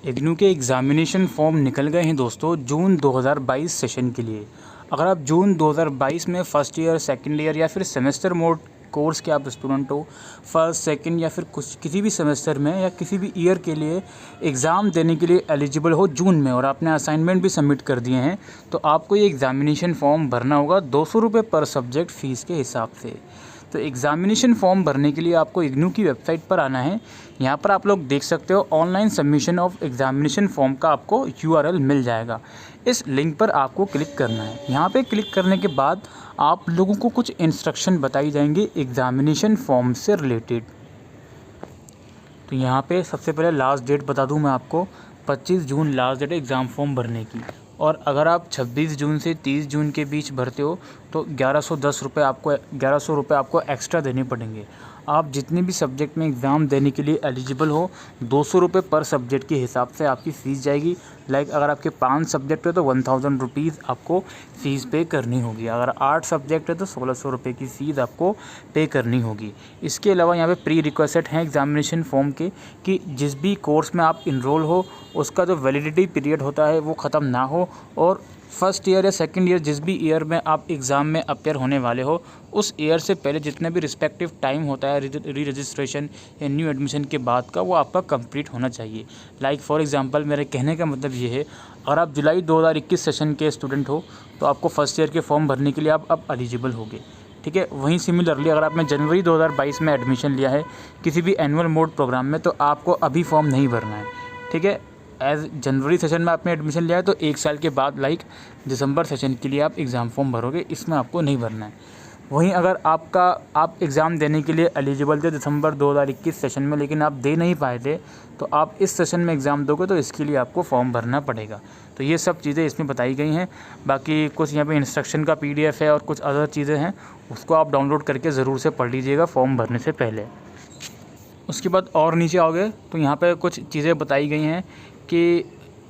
इग्नू के examination form निकल गए हैं दोस्तों जून 2022 सेशन के लिए। अगर आप जून 2022 में फ़र्स्ट ईयर, सेकंड ईयर या फिर सेमेस्टर मोड कोर्स के आप स्टूडेंट हो, फर्स्ट, सेकंड या फिर कुछ किसी भी सेमेस्टर में या किसी भी ईयर के लिए एग्ज़ाम देने के लिए एलिजिबल हो जून में और आपने असाइनमेंट भी सबमिट कर दिए हैं, तो आपको ये एग्ज़ामिनेशन फॉर्म भरना होगा 200 रुपये पर सब्जेक्ट फ़ीस के हिसाब से। तो एग्ज़ामिनेशन फॉर्म भरने के लिए आपको इग्नू की वेबसाइट पर आना है। यहाँ पर आप लोग देख सकते हो online submission of examination form का आपको यूआरएल मिल जाएगा। इस लिंक पर आपको क्लिक करना है। यहाँ पे क्लिक करने के बाद आप लोगों को कुछ इंस्ट्रक्शन बताई जाएंगे एग्ज़ामिनेशन फॉर्म से रिलेटेड। तो यहाँ पे सबसे पहले लास्ट डेट बता दूँ मैं आपको, 25 जून लास्ट डेट है एग्ज़ाम फॉर्म भरने की। और अगर आप 26 जून से 30 जून के बीच भरते हो तो 1110 रुपये आपको एक्स्ट्रा देने पड़ेंगे। आप जितने भी सब्जेक्ट में एग्ज़ाम देने के लिए एलिजिबल हो 200 रुपये पर सब्जेक्ट के हिसाब से आपकी फ़ीस जाएगी। लाइक अगर आपके 5 सब्जेक्ट है तो 1000 रुपीज़ आपको फ़ीस पे करनी होगी। अगर 8 सब्जेक्ट है तो 1600 रुपये की फ़ीस आपको पे करनी होगी। इसके अलावा यहाँ पे प्री रिक्वेस्ट हैं एग्ज़ामिनेशन फॉर्म के कि जिस भी कोर्स में आप इनरोल हो उसका जो वैलिडिटी पीरियड होता है वो ख़त्म ना हो, और फर्स्ट ईयर या सेकंड ईयर जिस भी ईयर में आप एग्ज़ाम में अपेयर होने वाले हो उस ईयर से पहले जितने भी रिस्पेक्टिव टाइम होता है री रजिस्ट्रेशन या न्यू एडमिशन के बाद का, वो आपका कंप्लीट होना चाहिए। लाइक फॉर एग्जांपल मेरे कहने का मतलब ये है, अगर आप जुलाई 2021 सेशन के स्टूडेंट हो तो आपको फर्स्ट ईयर के फॉर्म भरने के लिए आप अब एलिजिबल होगे। ठीक है, वहीं सिमिलरली अगर आपने जनवरी 2022 में एडमिशन लिया है किसी भी एनुअल मोड प्रोग्राम में तो आपको अभी फॉर्म नहीं भरना है। ठीक है, एज जनवरी सेशन में आपने एडमिशन लिया है तो 1 साल के बाद लाइक दिसंबर सेशन के लिए आप एग्ज़ाम फॉर्म भरोगे, इसमें आपको नहीं भरना है। वहीं अगर आप एग्ज़ाम देने के लिए एलिजिबल थे दिसंबर 2021 सेशन में लेकिन आप दे नहीं पाए थे तो आप इस सेशन में एग्ज़ाम दोगे तो इसके लिए आपको फॉर्म भरना पड़ेगा। तो ये सब चीज़ें इसमें बताई गई हैं। बाकी कुछ यहाँ पे इंस्ट्रक्शन का PDF है और कुछ अदर चीज़ें हैं, उसको आप डाउनलोड करके ज़रूर से पढ़ लीजिएगा फॉर्म भरने से पहले। उसके बाद और नीचे आओगे तो यहाँ पे कुछ चीज़ें बताई गई हैं कि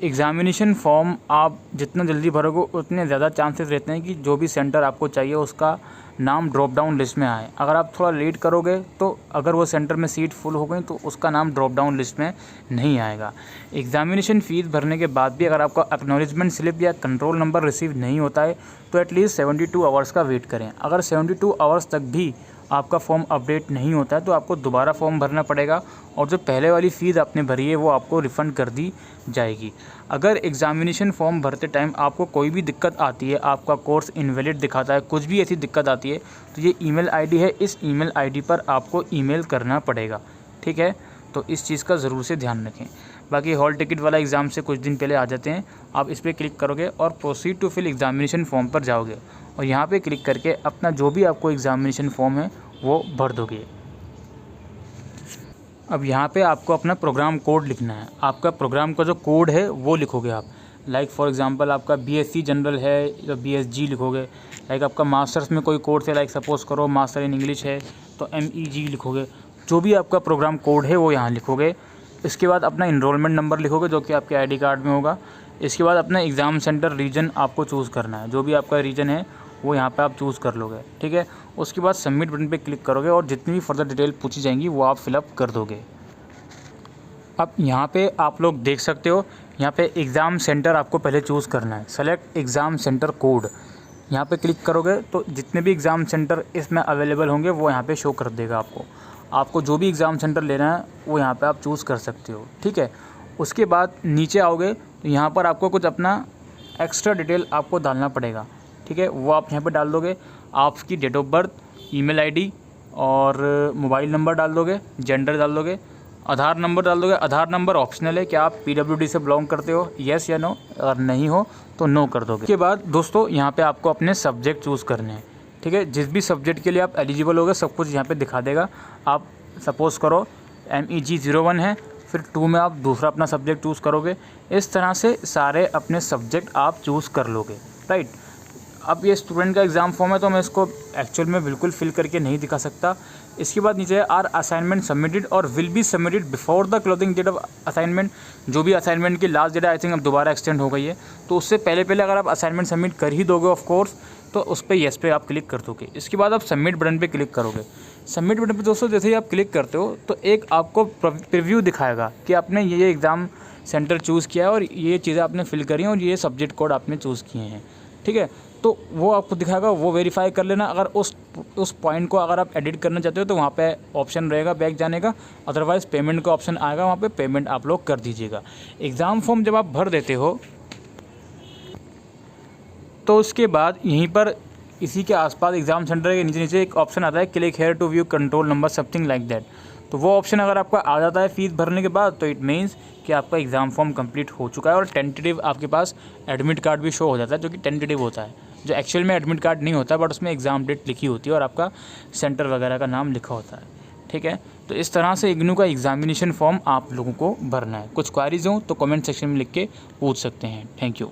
एग्ज़ामिनेशन फॉर्म आप जितना जल्दी भरोगे उतने ज़्यादा चांसेस रहते हैं कि जो भी सेंटर आपको चाहिए उसका नाम ड्रॉप डाउन लिस्ट में आए। अगर आप थोड़ा लेट करोगे तो अगर वो सेंटर में सीट फुल हो गई तो उसका नाम ड्रॉप डाउन लिस्ट में नहीं आएगा। एग्ज़ामिनेशन फ़ीस भरने के बाद भी अगर आपका एक्नॉलेजमेंट स्लिप या कंट्रोल नंबर रिसीव नहीं होता है तो एटलीस्ट 72 आवर्स का वेट करें। अगर 72 आवर्स तक भी आपका फॉर्म अपडेट नहीं होता है तो आपको दोबारा फॉर्म भरना पड़ेगा और जो पहले वाली फ़ीस आपने भरी है वो आपको रिफ़ंड कर दी जाएगी। अगर एग्ज़ामिनेशन फॉर्म भरते टाइम आपको कोई भी दिक्कत आती है, आपका कोर्स इनवैलिड दिखाता है, कुछ भी ऐसी दिक्कत आती है तो ये ईमेल आईडी है, इस ईमेल आईडी पर आपको ईमेल करना पड़ेगा। ठीक है, तो इस चीज़ का ज़रूर से ध्यान रखें। बाकी हॉल टिकट वाला एग्ज़ाम से कुछ दिन पहले आ जाते हैं, आप इस पर क्लिक करोगे और proceed to fill examination form पर जाओगे और यहाँ पे क्लिक करके अपना जो भी आपको एग्ज़ामिनेशन फॉर्म है वो भर दोगे। अब यहाँ पे आपको अपना प्रोग्राम कोड लिखना है। आपका प्रोग्राम का जो कोड है वो लिखोगे आप। लाइक फॉर एग्जांपल आपका BSc जनरल है तो BSG लिखोगे। लाइक आपका मास्टर्स में कोई कोर्स है, लाइक सपोज़ करो मास्टर इन इंग्लिश है तो MEG लिखोगे। जो भी आपका प्रोग्राम कोड है वो यहाँ लिखोगे। इसके बाद अपना इनरोलमेंट नंबर लिखोगे जो कि आपके ID कार्ड में होगा। इसके बाद अपना एग्ज़ाम सेंटर रीजन आपको चूज़ करना है, जो भी आपका रीजन है वो यहाँ पे आप चूज़ कर लोगे। ठीक है, उसके बाद सबमिट बटन पे क्लिक करोगे और जितनी भी फर्दर डिटेल पूछी जाएंगी वो आप फिलअप कर दोगे। अब यहाँ पे आप लोग देख सकते हो, यहाँ पे एग्ज़ाम सेंटर आपको पहले चूज़ करना है। सेलेक्ट एग्ज़ाम सेंटर कोड, यहाँ पे क्लिक करोगे तो जितने भी एग्ज़ाम सेंटर इसमें अवेलेबल होंगे वो यहाँ पे शो कर देगा आपको जो भी एग्ज़ाम सेंटर लेना है वो यहाँ पे आप चूज़ कर सकते हो। ठीक है, उसके बाद नीचे आओगे तो यहाँ पर आपको कुछ अपना एक्स्ट्रा डिटेल आपको डालना पड़ेगा। ठीक है, वो आप यहाँ पे डाल दोगे। आपकी date of birth, email ID और मोबाइल नंबर डाल दोगे, जेंडर डाल दोगे, आधार नंबर डाल दोगे। आधार नंबर ऑप्शनल है, क्या आप PWD से बिलोंग करते हो, येस या नो, अगर नहीं हो तो नो कर दोगे। उसके बाद दोस्तों यहाँ पे आपको अपने सब्जेक्ट चूज़ करने हैं। ठीक है, जिस भी सब्जेक्ट के लिए आप एलिजिबल होगे सब कुछ यहाँ पे दिखा देगा। आप सपोज़ करो MEG 01 है, फिर 2 में आप दूसरा अपना सब्जेक्ट चूज़ करोगे। इस तरह से सारे अपने सब्जेक्ट आप चूज़ कर लोगे। राइट, अब ये स्टूडेंट का एग्ज़ाम फॉर्म है तो मैं इसको एक्चुअल में बिल्कुल फिल करके नहीं दिखा सकता। इसके बाद नीचे है आर असाइनमेंट सबमिटेड और will be submitted before the closing date of assignment. जो भी असाइनमेंट की लास्ट डेट आई थिंक अब दोबारा एक्सटेंड हो गई है, तो उससे पहले अगर आप असाइनमेंट सबमिट कर ही दोगे ऑफ कोर्स तो उस पर येस पे आप क्लिक कर दोगे। इसके बाद आप सबमिट बटन पे क्लिक करोगे। सबमिट बटन पे दोस्तों जैसे ही आप क्लिक करते हो तो एक आपको प्रीव्यू दिखाएगा कि आपने ये एग्ज़ाम सेंटर चूज़ किया है और ये चीज़ें आपने फिल करी हैं और ये सब्जेक्ट कोड आपने चूज़ किए हैं, ठीक है। तो वो आपको दिखाएगा, वो वेरीफाई कर लेना। अगर उस पॉइंट को अगर आप एडिट करना चाहते हो तो वहाँ पे ऑप्शन रहेगा बैक जाने का, अदरवाइज़ पेमेंट का ऑप्शन आएगा, वहाँ पे पेमेंट आप लोग कर दीजिएगा। एग्ज़ाम फॉर्म जब आप भर देते हो तो उसके बाद यहीं पर इसी के आसपास एग्ज़ाम सेंटर के नीचे नीचे एक ऑप्शन आता है, click here to view control number something like that. तो वो ऑप्शन अगर आपका आ जाता है फ़ीस भरने के बाद, तो इट मीन्स कि आपका एग्ज़ाम फॉर्म कंप्लीट हो चुका है और टेंटेटिव आपके पास एडमिट कार्ड भी शो हो जाता है, जो कि टेंटेटिव होता है, जो एक्चुअल में एडमिट कार्ड नहीं होता, बट उसमें एग्ज़ाम डेट लिखी होती है और आपका सेंटर वगैरह का नाम लिखा होता है, ठीक है। तो इस तरह से इग्नू का एग्ज़ामिनेशन फॉर्म आप लोगों को भरना है। कुछ क्वारीज हों तो कमेंट सेक्शन में लिख के पूछ सकते हैं। Thank you.